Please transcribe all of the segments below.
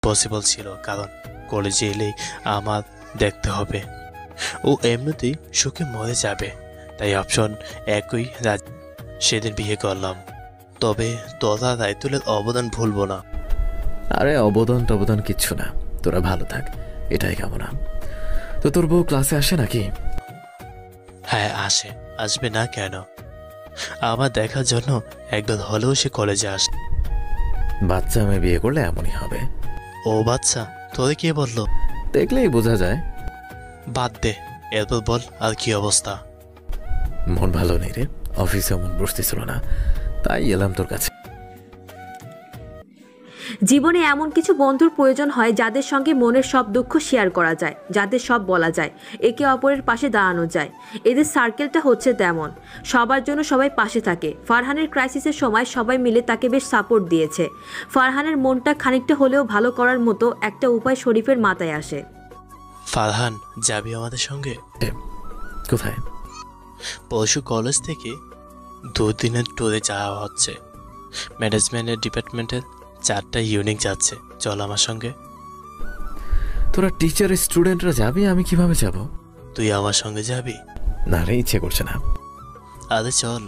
Possible ছিল, কারণ কলেজে এলেই আমার দেখতে হবে। ও এমনিতেই সুখে মরে যাবে, তাই অপশন একই রাজি। সেদিন বিয়ে করলাম, তবে তোরা রাইতুলের অবদান ভুলবো না। আরে অবদান টবদান কিচ্ছু না, তোরা ভালো থাক, এটাই কামনা। তো তোর বউ ক্লাসে আসে নাকি? হ্যাঁ আসে, আসবে না কেন? আমার দেখার জন্য একবার হলেও সে কলেজে আসে। বাচ্চা মেয়ে বিয়ে করলে এমনই হবে। ও বাচ্চা, তোরে কে বললো? দেখলেই বোঝা যায়। বাদ দে, এরপর বল আর কি অবস্থা? মন ভালো নেই রে, অফিসে মন বসতেছিল না, তাই এলাম তোর কাছে। জীবনে এমন কিছু বন্ধুর প্রয়োজন হয় যাদের সঙ্গে মনের সব দুঃখ শেয়ার করা যায়, যাদের সব বলা যায়, একে অপরের পাশে দাঁড়ানো যায়। এদের সার্কেলটা হচ্ছে তেমন, সবার জন্য সবাই পাশে থাকে। ফারহানের ক্রাইসিসের সময় সবাই মিলে তাকে বেশ সাপোর্ট দিয়েছে। ফারহানের মনটা খানিকটা হলেও ভালো করার মতো একটা উপায় শরীফের মাথায় আসে। ফারহান, যাবি আমাদের সঙ্গে? কোথায়? পরশু কলেজ থেকে 2 দিনের ট্যুরে যাওয়া হচ্ছে। ম্যানেজমেন্টের ডিপার্টমেন্টের 4টা ইউনিট যাচ্ছে, চল আমার সঙ্গে। তোরা টিচার স্টুডেন্টরা যাবি, আমি কিভাবে যাব? তুই আমার সঙ্গে যাবি? না রে, ইচ্ছে করছে না। আরে চল।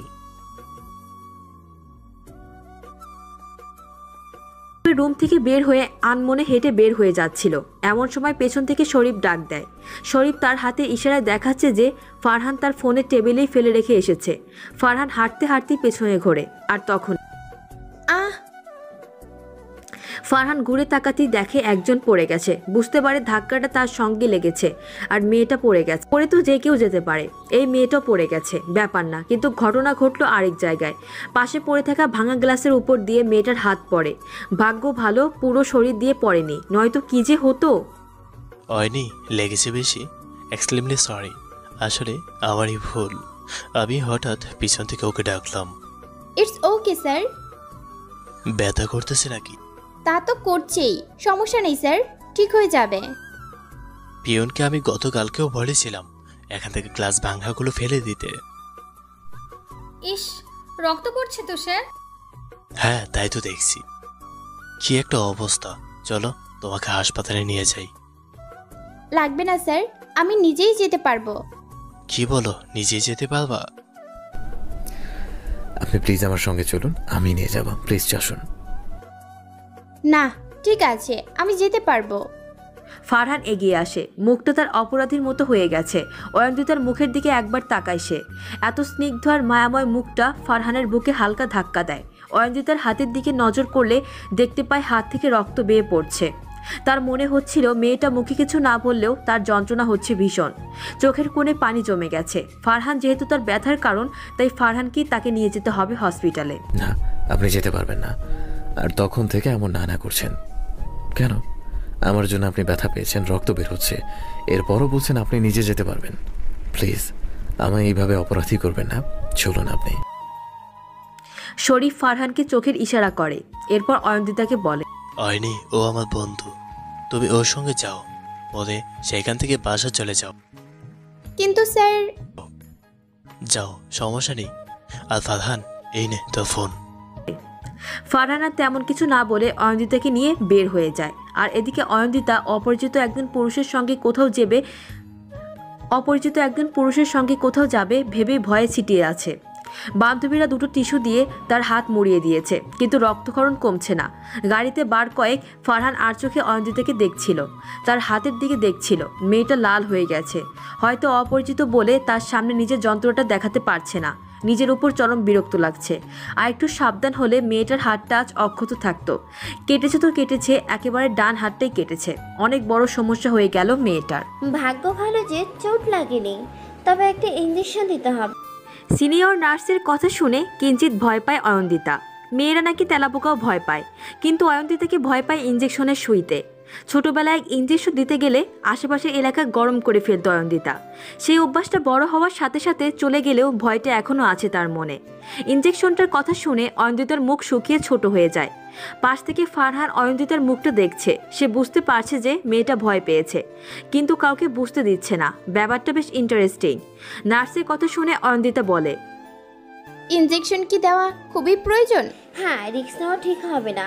রুম থেকে বের হয়ে আনমনে হেঁটে বের হয়ে যাচ্ছিল, এমন সময় পেছন থেকে শরীফ ডাক দেয়। শরীফ তার হাতে ইশারায় দেখাচ্ছে যে ফারহান তার ফোনের টেবিলেই ফেলে রেখে এসেছে। ফারহান হাঁটতে হাঁটতে পেছনে ঘোরে, আর তখন ফারহান ঘুরে তাকাতেই দেখে একজন পড়ে গেছে। বুঝতে পারে ধাক্কাটা তার সঙ্গে লেগেছে, আর মেয়েটা পড়ে গেছে। পড়ে তো যে কেউ যেতে পারে, এই মেয়েটাও পড়ে গেছে, ব্যাপার না। কিন্তু ঘটনা ঘটলো আরেক জায়গায়। পাশে পড়ে থাকা ভাঙা গ্লাসের উপর দিয়ে মেয়েটার হাত পড়ে। ভাগ্য ভালো পুরো শরীর দিয়ে পড়েনি, নয়তো কি যে হতো। হয়নি, লেগেছে বেশি। এক্সট্রিমলি সরি, আসলে আমারই ভুল। আমি হঠাৎ পিছন থেকে ওকে ডাকলাম। It's okay sir. ব্যথা করতেছে নাকি? তা তো করছেই, সমস্যা নেই স্যার, ঠিক হয়ে যাবে। পিয়নকে আমি গতকালকেও বলেছিলাম এখান থেকে গ্লাস ভাঙাগুলো ফেলে দিতে। ইস, রক্ত পড়ছে তো স্যার। হ্যাঁ তাই তো দেখছি। কি একটা অবস্থা, চলো তোমাকে হাসপাতালে নিয়ে যাই। লাগবে না স্যার, আমি নিজেই যেতে পারবো। কি বলো, নিজেই যেতে পারবা? আপনি প্লিজ আমার সঙ্গে চলুন, আমি নিয়ে যাব, প্লিজ আসুন। না ঠিক আছে, আমি যেতে পারবো। ফারহান এগিয়ে আসে, মুখটা তার অপরাধীর মতো হয়ে গেছে। অয়ন্তিতার মুখের দিকে একবার তাকায় সে। এত স্নিগ্ধ আর মায়াময় মুখটা ফারহানের বুকে হালকা ধাক্কা দেয়। অয়ন্তিতার হাতের দিকে নজর করলে দেখতে পায় হাত থেকে রক্ত বেয়ে পড়ছে। তার মনে হচ্ছিল মেয়েটা মুখে কিছু না বললেও তার যন্ত্রণা হচ্ছে ভীষণ। চোখের কোণে পানি জমে গেছে। ফারহান যেহেতু তার ব্যথার কারণ, তাই ফারহানকেই তাকে নিয়ে যেতে হবে হসপিটালে। না, আপনি যেতে পারবেন না। আর তখন থেকে এমন না করছেন কেন? আমার জন্য আপনি ব্যথা পেয়েছেন, রক্ত বের হচ্ছে, এরপরও বলছেন আপনি নিজে যেতে পারবেন। প্লিজ আমায় এইভাবে অপরাধী করবেন না, চলুন আপনি। শরীফ ফারহানকে চোখের ইশারা করে, এরপর অয়ন্তিতাকে বলে, হয়নি, ও আমার বন্ধু, তুমি ওর সঙ্গে যাও, পরে সেখান থেকে বাসা চলে যাও। কিন্তু স্যার। যাও, সমস্যা নেই। আর ফারহান, এই নে তোর ফোন। ফারহান আর তেমন কিছু না বলে অয়ন্তিতাকে নিয়ে বের হয়ে যায়। আর এদিকে অয়ন্তিতা অপরিচিত একজন পুরুষের সঙ্গে কোথাও যাবে ভেবে ভয়ে ছিটিয়ে আছে। বান্ধবীরা দুটো টিস্যু দিয়ে তার হাত মুড়িয়ে দিয়েছে, কিন্তু রক্তক্ষরণ কমছে না। গাড়িতে বার কয়েক ফারহান আর চোখে অয়ন্তিতাকে দেখছিল, তার হাতের দিকে দেখছিল। মেয়েটা লাল হয়ে গেছে, হয়তো অপরিচিত বলে তার সামনে নিজের যন্ত্রটা দেখাতে পারছে না। নিজের উপর চরম বিরক্ত লাগছে। আর একটু সাবধান হলে মেয়েটার হাতটা আজ অক্ষত থাকতো। কেটেছে তো কেটেছে, একেবারে ডান হাতটাই কেটেছে। অনেক বড় সমস্যা হয়ে গেল মেয়েটার। ভাগ্য ভালো যে চোট লাগেনি, তবে একটা ইঞ্জেকশন দিতে হবে। সিনিয়র নার্সের কথা শুনে কিঞ্চিত ভয় পায় অয়ন্তিতা। মেয়েরা নাকি তেলাপোকাও ভয় পায়, কিন্তু অয়ন্তিতাকে ভয় পায় ইঞ্জেকশনের সুইতে। ছোটবেলায় ইঞ্জেকশন দিতে গেলে আশেপাশের এলাকা গরম করে ফেলত অয়ন্তিতা। সেই অভ্যাসটা বড় হওয়ার সাথে সাথে চলে গেলেও ভয়টা এখনও আছে তার মনে। ইঞ্জেকশনটার কথা শুনে অয়ন্তিতার মুখ শুকিয়ে ছোট হয়ে যায়। পাশ থেকে ফারহান অয়ন্তিতার মুখটা দেখছে। সে বুঝতে পারছে যে মেয়েটা ভয় পেয়েছে, কিন্তু কাউকে বুঝতে দিচ্ছে না। ব্যাপারটা বেশ ইন্টারেস্টিং। নার্সের কথা শুনে অয়ন্তিতা বলে, ইনজেকশন কি দেওয়া খুবই প্রয়োজন? হ্যাঁ, রিস্ক নেওয়া ঠিক হবে না।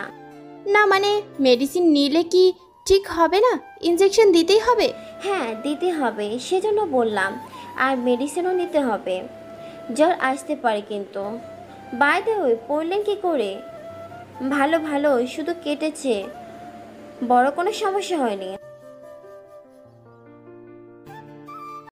না মানে মেডিসিন নিলে কি ঠিক হবে না? ইনজেকশন দিতেই হবে? হ্যাঁ, দিতে হবে, সেজন্য বললাম। আর মেডিসিনও নিতে হবে, জ্বর আসতে পারে কিন্তু। বাই দ্য ওয়ে, পড়লেন কি করে? ভালো ভালো, শুধু কেটেছে, বড় কোনো সমস্যা হয়নি।